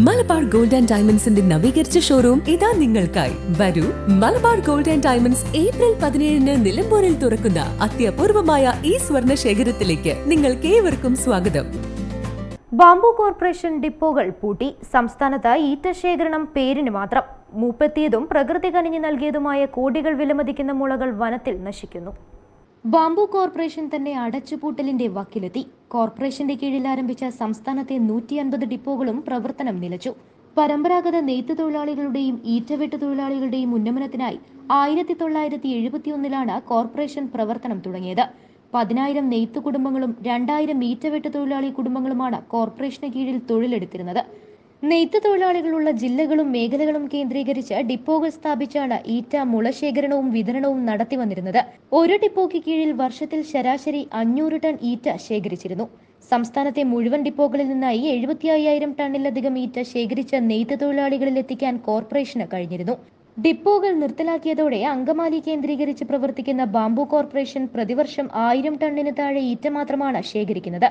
Malabar gold and ഡയമണ്ട്സിന്റെ നവീകരിച്ച showroom ഇതാ നിങ്ങൾക്കായി. വരൂ, Malabar gold and diamonds April 17 നിലമ്പൂരിൽ തുറക്കുന്ന അത്യപൂർവമായ ഈ സ്വർണ്ണ ശേഖരത്തിലേക്ക് നിങ്ങൾക്ക് ഏവർക്കും സ്വാഗതം. ബാംബു കോർപ്പറേഷൻ ഡിപ്പോകൾ പൂട്ടി. സംസ്ഥാനത്ത് ഈറ്റ ശേഖരണം പേരിന് മാത്രം. മൂപ്പെത്തിയതും പ്രകൃതി കനിഞ്ഞു നൽകിയതുമായ കോടികൾ വിലമതിക്കുന്ന മുളകൾ വനത്തിൽ നശിക്കുന്നു. ബാംബു കോർപ്പറേഷൻ തന്നെ അടച്ചുപൂട്ടലിന്റെ വക്കിലെത്തി. കോർപ്പറേഷന്റെ കീഴിൽ ആരംഭിച്ച സംസ്ഥാനത്തെ 150 ഡിപ്പോകളും പ്രവർത്തനം നിലച്ചു. പരമ്പരാഗത നെയ്ത്ത് തൊഴിലാളികളുടെയും ഈറ്റവെട്ട് തൊഴിലാളികളുടെയും ഉന്നമനത്തിനായി 1971 കോർപ്പറേഷൻ പ്രവർത്തനം തുടങ്ങിയത്. 10,000 നെയ്ത്ത് കുടുംബങ്ങളും 2,000 ഈറ്റവെട്ട് തൊഴിലാളി കുടുംബങ്ങളുമാണ് കോർപ്പറേഷന് കീഴിൽ തൊഴിലെടുത്തിരുന്നത്. നെയ്ത്ത് തൊഴിലാളികളുള്ള ജില്ലകളും മേഖലകളും കേന്ദ്രീകരിച്ച് ഡിപ്പോകൾ സ്ഥാപിച്ചാണ് ഈറ്റ മുളശേഖരണവും വിതരണവും നടത്തി വന്നിരുന്നത്. ഒരു ഡിപ്പോയ്ക്ക് കീഴിൽ വർഷത്തിൽ ശരാശരി 500 ടൺ ഈറ്റ ശേഖരിച്ചിരുന്നു. സംസ്ഥാനത്തെ മുഴുവൻ ഡിപ്പോകളിൽ നിന്നായി 75,000 ടണ്ണിലധികം ഈറ്റ ശേഖരിച്ച നെയ്ത്ത് തൊഴിലാളികളിൽ എത്തിക്കാൻ കോർപ്പറേഷന് കഴിഞ്ഞിരുന്നു. ഡിപ്പോകൾ നിർത്തലാക്കിയതോടെ അങ്കമാലി കേന്ദ്രീകരിച്ച് പ്രവർത്തിക്കുന്ന ബാംബു കോർപ്പറേഷൻ പ്രതിവർഷം 1000 ടണ്ണിന് താഴെ ഈറ്റ മാത്രമാണ് ശേഖരിക്കുന്നത്.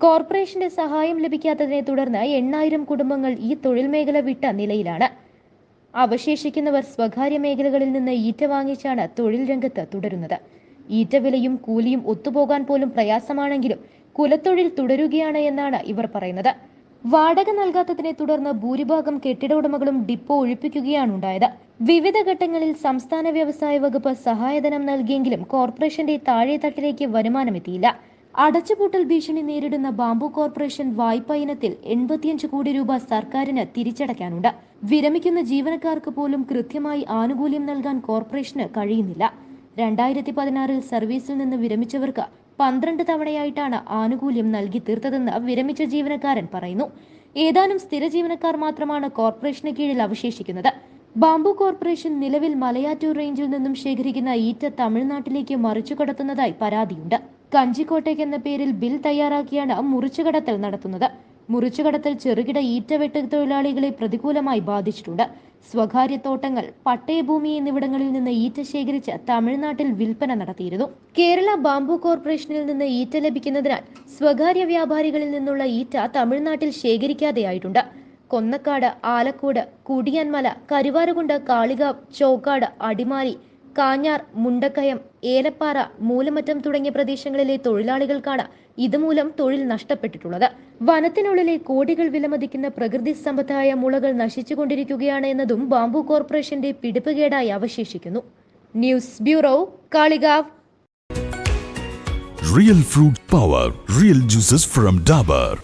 കോർപ്പറേഷന്റെ സഹായം ലഭിക്കാത്തതിനെ തുടർന്ന് 8,000 കുടുംബങ്ങൾ ഈ തൊഴിൽ മേഖല വിട്ട നിലയിലാണ്. അവശേഷിക്കുന്നവർ സ്വകാര്യ മേഖലകളിൽ നിന്ന് ഈറ്റ വാങ്ങിച്ചാണ് തൊഴിൽ രംഗത്ത് തുടരുന്നത്. ഈറ്റ വിലയും കൂലിയും ഒത്തുപോകാൻ പോലും പ്രയാസമാണെങ്കിലും കുലത്തൊഴിൽ തുടരുകയാണ് എന്നാണ് ഇവർ പറയുന്നത്. വാടക നൽകാത്തതിനെ തുടർന്ന് ഭൂരിഭാഗം കെട്ടിട ഉടമകളും ഡിപ്പോ ഒഴിപ്പിക്കുകയാണുണ്ടായത്. വിവിധ ഘട്ടങ്ങളിൽ സംസ്ഥാന വ്യവസായ വകുപ്പ് സഹായധനം നൽകിയെങ്കിലും കോർപ്പറേഷന്റെ താഴെത്തട്ടിലേക്ക് വരുമാനമെത്തിയില്ല. അടച്ചുപൂട്ടൽ ഭീഷണി നേരിടുന്ന ബാംബു കോർപ്പറേഷൻ വായ്പ ഇനത്തിൽ 85 കോടി രൂപ സർക്കാരിന് തിരിച്ചടയ്ക്കാനുണ്ട്. വിരമിക്കുന്ന ജീവനക്കാർക്ക് പോലും കൃത്യമായി ആനുകൂല്യം നൽകാൻ കോർപ്പറേഷന് കഴിയുന്നില്ല. 2016 സർവീസിൽ നിന്ന് വിരമിച്ചവർക്ക് 12 തവണയായിട്ടാണ് ആനുകൂല്യം നൽകി തീർത്തതെന്ന് വിരമിച്ച ജീവനക്കാരൻ പറയുന്നു. ഏതാനും സ്ഥിര ജീവനക്കാർ മാത്രമാണ് കോർപ്പറേഷന് കീഴിൽ അവശേഷിക്കുന്നത്. ബാംബു കോർപ്പറേഷൻ നിലവിൽ മലയാറ്റൂർ റേഞ്ചിൽ നിന്നും ശേഖരിക്കുന്ന ഈറ്റ തമിഴ്നാട്ടിലേക്ക് മറിച്ചുകടത്തുന്നതായി പരാതിയുണ്ട്. കഞ്ചിക്കോട്ടേക്ക് എന്ന പേരിൽ ബിൽ തയ്യാറാക്കിയാണ് മുറിച്ചുകടത്തൽ നടത്തുന്നത്. മുറിച്ചുകടത്തൽ ചെറുകിട ഈറ്റവെട്ട് തൊഴിലാളികളെ പ്രതികൂലമായി ബാധിച്ചിട്ടുണ്ട്. സ്വകാര്യ തോട്ടങ്ങൾ, പട്ടയഭൂമി എന്നിവിടങ്ങളിൽ നിന്ന് ഈറ്റ ശേഖരിച്ച് തമിഴ്നാട്ടിൽ വിൽപ്പന നടത്തിയിരുന്നു. കേരള ബാംബു കോർപ്പറേഷനിൽ നിന്ന് ഈറ്റ ലഭിക്കുന്നതിനാൽ സ്വകാര്യ വ്യാപാരികളിൽ നിന്നുള്ള ഈറ്റ തമിഴ്നാട്ടിൽ ശേഖരിക്കാതെയായിട്ടുണ്ട്. കൊന്നക്കാട്, ആലക്കോട്, കുടിയാൻമല, കരുവാരകുണ്ട്, കാളികാവ്, ചോക്കാട്, അടിമാലി, കാഞ്ഞാർ, മുണ്ടക്കയം, ഏലപ്പാറ, മൂലമറ്റം തുടങ്ങിയ പ്രദേശങ്ങളിലെ തൊഴിലാളികൾക്കാണ് ഇതുമൂലം തൊഴിൽ നഷ്ടപ്പെട്ടിട്ടുള്ളത്. വനത്തിനുള്ളിലെ കോടികൾ വിലമതിക്കുന്ന പ്രകൃതി സമ്പത്തായ മുളകൾ നശിച്ചുകൊണ്ടിരിക്കുകയാണ് എന്നതും ബാംബു കോർപ്പറേഷന്റെ പിടിപ്പുകേടായി അവശേഷിക്കുന്നു. News bureau, Kalikavu. Real fruit power, real juices from Dabur.